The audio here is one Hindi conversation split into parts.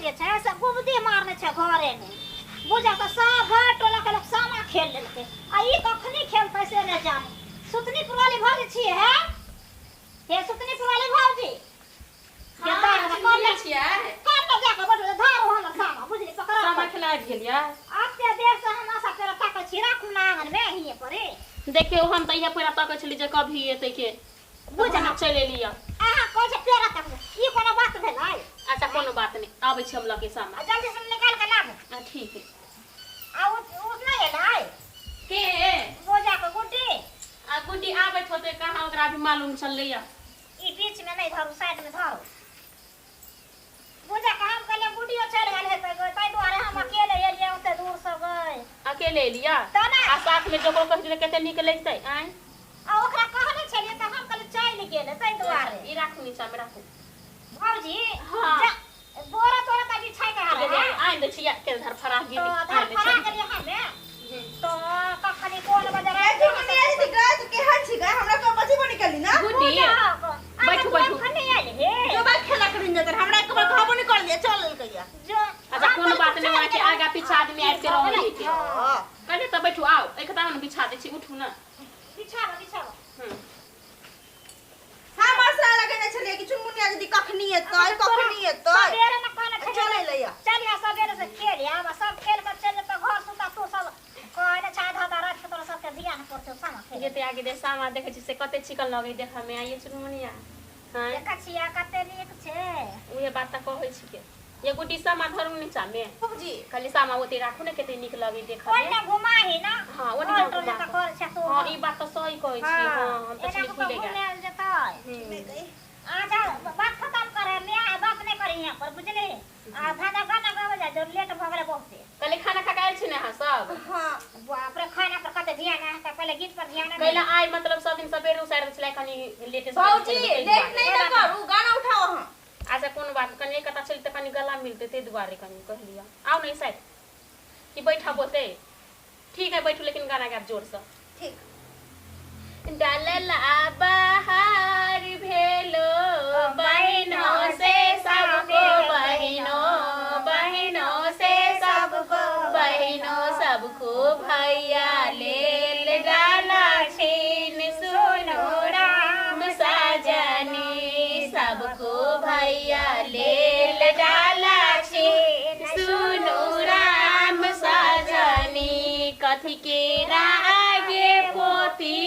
जे छै से गुबदी मारने छै घरे में बुझा त सब घर टोला के लोग सामा खेल लेलकै आ ई कखनी खेलतै से ने जाने सुतनीपुर वाली भौजी छियै है हे सुतनीपुर वाली भौजी के दाई कर ले छियै कर ले जाके बैठो धार हम सामा बुझली पकड़ा सामा खिला गेलिया आते देर से हम आशा कर ताकै छी राखू ना आंगन में हिए परे देखियो हम त इहे पूरा ताकै छली जे कभी एतै के बुझा हम चले लिया आहा कोइ से पेरा तक ई कोनो बात भेलै अच्छा कोनो बात नहीं आबै छी हम लगे सामा जल्दी से निकाल के लाबो ठीक है आ उस नहीं है के बोझा के गुड्डी आ गुड्डी आबै होते कहां ओकरा भी मालूम चललैया ई बीच में नहीं धरू साइड में धरू बोझा के हम कहले गुड्डीओ चल गेल है तै द्वारे हम अकेले एलिए ओते दूर से गए अकेले लिया त ना आ साथ में जोको कह केते निक लगतै आय आ ओकरा कहले छलिए त हम कहले चल गेल तै द्वारे ई राखू नीचा में राखू भौजी हां बोरा तोरा त बिछाई के हाले आइ दे छिया के धर फरा गेली धर फरा गेली हमें तो कखनी कोन बजे रे हमने आज दिखा तो के हट छिगा हमरा को बची बनी कली ना गुड्डी बैठो बैठो खनी आइले हे जो बात खेला करिन जतर हमरा एक बार कहबो नहीं कर लिया चल कहिया जो अच्छा कोनो बात नहीं वहां के आगा पीछे आदमी आइते रहै छै हां कहले त बैठो आओ एक त हम बिछा दे छी उठू ना बिछाओ हां मसला लगे न छले कि चुनमुनिया यदि कखनी एतै सबेरे न कहले चले लैया चलिया सबेरे से खेल या सब खेल कर चल त घर सुता तो सब कहले चाय धाता रात के तोरा सबके बियाह पड़तो सामा खेल जेते आगे दे सामा देखे छी से कते चिकन लगे देखा में आइए चुनमुनिया हां देखा छिया कते नीक छे उहे बात त कहै छी के ये गुड्डी सामा धरू नीचा में जी खाली सामा ओते राखू ने केते निक लगे देखा में ओने घुमाही ना हां ओने तो जता कर छ तो हां ई बात त सही कहै छी हां हम त चली भूल गए घुमे जतै आजा बात खत्म करे मैं बात नहीं करी यहां पर बुझले आ खाना गाना गावे जा जो लेट भ गेले बहुते कल खाना खा के आइल छी ने हां सब हां बाप रे खाना पर कते ध्यान है त पहले गीत पर ध्यान है कहला आइ मतलब सब दिन सबेरे उसार चला कनी लेटेस्ट बाबूजी लेट नहीं ना करू गाना उठाओ हां अच्छा कोनो बात कनी कता चली त कनी गला मिलते ते दुआरे कनी कह लिया आओ नहीं साइड कि बैठा बोते ठीक है बैठो लेकिन गाना गा जोर से ठीक डालला बाहर भेलो बहनों से सबको बहनों से सबको बहनों सबको भैया ले डाला छीन सुनो राम सजनी सबको भैया ले डाला छीन सुनो राम सजनी कथी के आगे पोती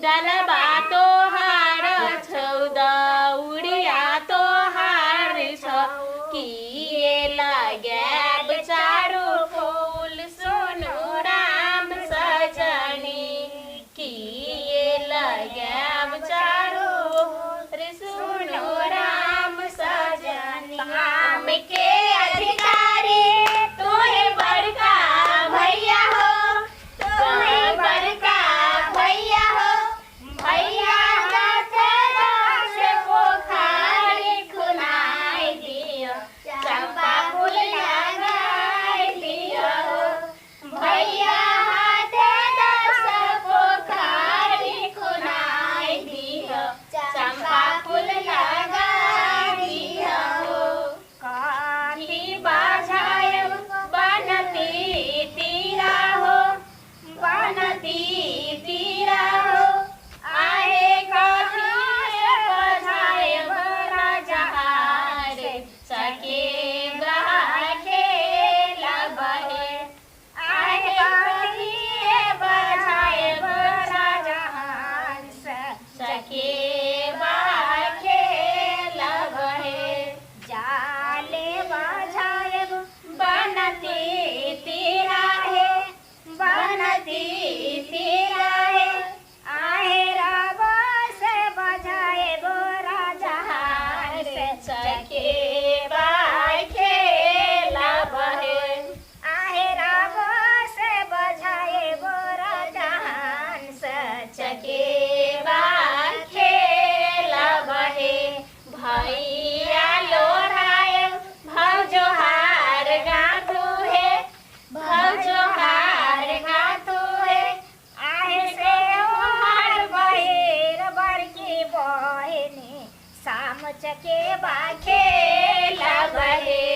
डलबा तो हार छौदा उड़िया तो हार छ किए लगे चारो फूल सुनो राम सजनी किए लगे चारो रे सुनो राम सजनी काम के अधिकारी तोहे बड़का भैया हो तोहे बड़का भैया हो भैया हाथ से पोखरी खुनाई दियो चंपा फूल लगाई दियो भैया हाथ से पोखरी खुनाई दियो चंपा फूल लगाई दियो काठी बाजाए बनती तीरा हो बनती तीरा हो आए काठी बजाए बड़ा जहार सके बहाके लबहे आए काठी बजाए बड़ा जहार सके बहाके लबहे जाले बजाए बनती तीरा है बनती तीरा है आहे राबा से बजाए बोरा जहार से चके बाखे लबहे आहे राबा से बजाए बोरा जहान से चके बाखे लबहे भैया लोराए भौजो हार गाथू है भौजो हार गाथू है आहे से हार बहिर बड़की बहिनी शाम चके बाखे लबहे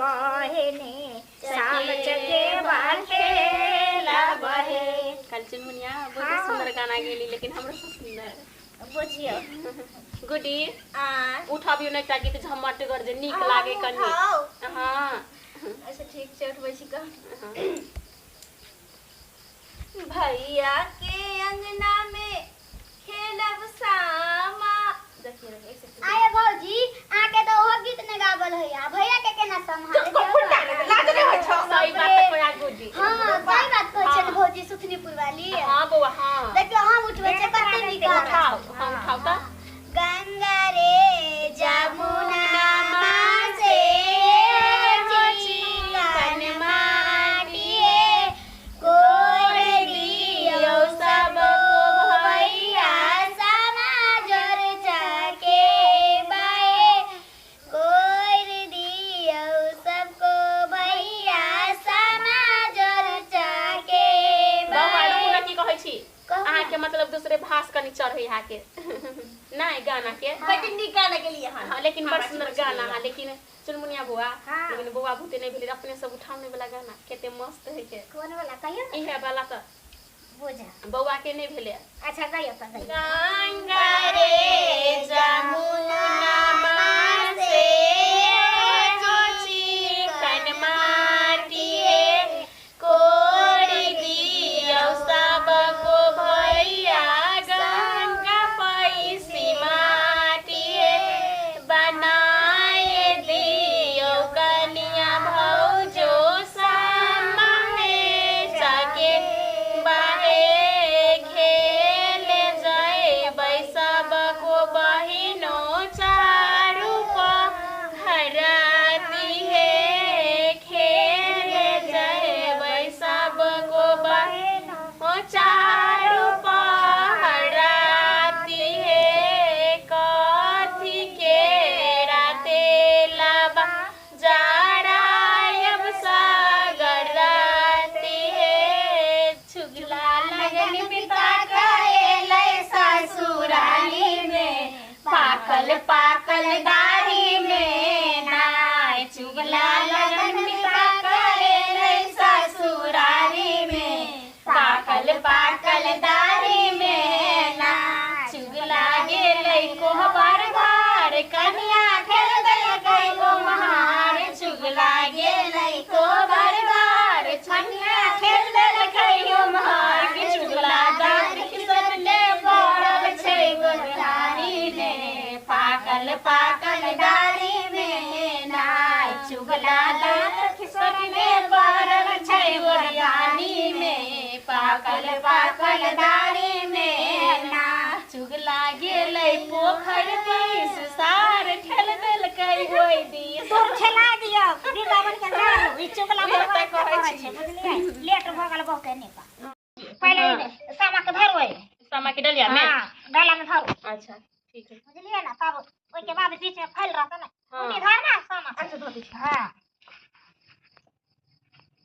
बहने शाम जगे बाटे बहे। कल चुनमुनिया बहुत सुंदर गाना गेली लेकिन हमरो से सुंदर बुझियो गुडी आ उठाबियो नहीं ताकि तो झमट कर जे नीक लागे कनी। हां अच्छा ठीक से उठबै छी का। हाँ। भैया के अंगना में खेलब सामा। देखिए ऐसे आए भौजी आके तो हो गीत ने गावल है भैया के केना संभाले तुमको फुटा लाज नहीं होइ छ। सही बात कोया गुडी। हां सही बात कहै छै भौजी सुथनीपुर वाली। हां बौआ हां देखियो हम उठबै छै कते नीक उठाओ हम उठाओ त गंगा रे जमुना माँ से चिकन माटिए कोर दियो सबको भैया समाजर चाके बाए कोर दियो सबको भैया समाजर चाके बौआ बाए। रुकुना की कहै छी कहू अहाँ के मतलब दूसरे भाष कनी चढ़ै हा के नहीं गाना के कति नीक गाना के लिए हां। हाँ, लेकिन बड़ सुंदर गाना है लेकिन चुनमुनिया बुआ हाँ। लेकिन बुआ भूते नहीं भेले अपने सब उठाने वाला गाना केते मस्त है के कौन वाला कहियो ना इहे वाला त बुझा। बौआ के नहीं भेले। अच्छा कहियो तो कहियो गंगा रे जमुना माँ से चिकन माटिए कोर दियो सबको भैया गंगा पैसी माटिए बनाए दियो कनिया भौजो समाहे जाके बाहे खेले जाए बैसब को बहिनो चारू पहराती है खेले जाए बैसब को बहिनो चारू पहराती है कथी के राते लाबा जाड़ायब सागर राती है छुगला लगन पिता कहेले ससुराली में पाकल पाकल दाढ़ी में नाय चुगला लगन पिता कहेले ससुराली में पाकल पाकल दाढ़ी में ना चुगला गेलै कोहबर घर कन्या खेल गई गो महार चुगला गेलै कोहबर घर कन्या खेल गई गो महार चुगला दांत खिसकले पड़ल छै गोटारी में पाकल पाकल दाढ़ी में नाय चुगला दांत खिसकले पड़ल छै गोटारी में पाकल पाकल दाढ़ी में ना चुगला गेलै पोखर दिस सार ठेल देलकै होय दिस तोर खेला दियो वृंदावन के जाओ ई चुगला बोलते कहै छै बुझलियै लेट भ गेल बहुते नहीं पा पहले सामा के धरबै सामा के डलिया में हां डाला में धरो अच्छा ठीक है बुझलियै ना तब ओइ के बाद बीच में फैल रहत ना हाँ। उठी धर ना सामा अच्छा धो दी छी। हां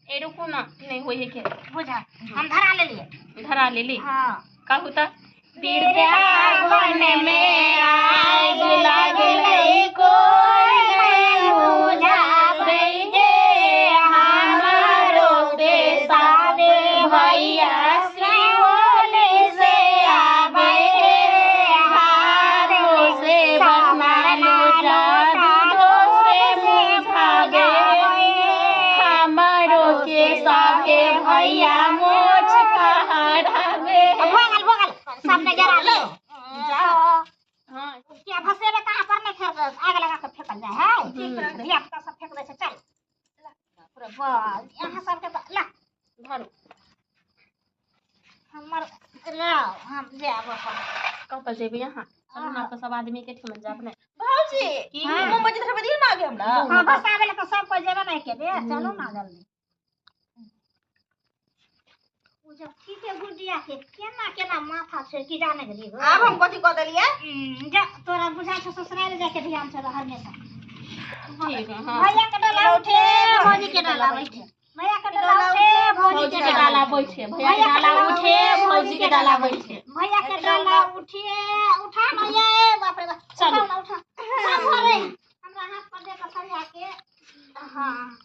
ए रुको ना नहीं होई है के बुझा हम धरा लेलिए धरा ले ली हां कहू त वृंदावन में आग लागलै कोई नहीं बुझाबै जे हमारो बेसारे भैया सिओले से आबै हारो से बसना लूटा दूधो से मुझाबे हमारो के साथे भैया मोछ पहाड़ाबे भोगल सामने जरा ले जाओ हां क्या फसेबे कहां पर नहीं फेंक आग लगा के फेंकल जाए है ठीक है धिया पुता सब फेंक दे छै चल पूरा बस यहां सब के ला धरो हमर लाओ हम जाब कब पर जेबे यहाँ चलो ना तो सब आदमी के ठमन जाब नहीं भौजी की मोमबत्ती धरबे दियो ना आगे हमरा। हां बस आबे तो सब कोई जेबे नहीं के दे चलो ना जल्दी ओ जब ठीक है गुडिया के केना केना माथा छै की जाने गेली गो आब हम कथि क देलिए जा तोरा बुझा छ ससुराल जाके ध्यान से रह हमेशा ठीक है हां भैया के डला उठे भौजी के डला बैठे भैया के डला उठे भौजी के डाला बैठे भैया के डाला उठे भौजी के डाला बैठे भैया के डला उठे उठा ना ये बाप रे बाप चलो। उठा ना उठा सब भरे हमरा हाथ पर दे के सरिया के हाँ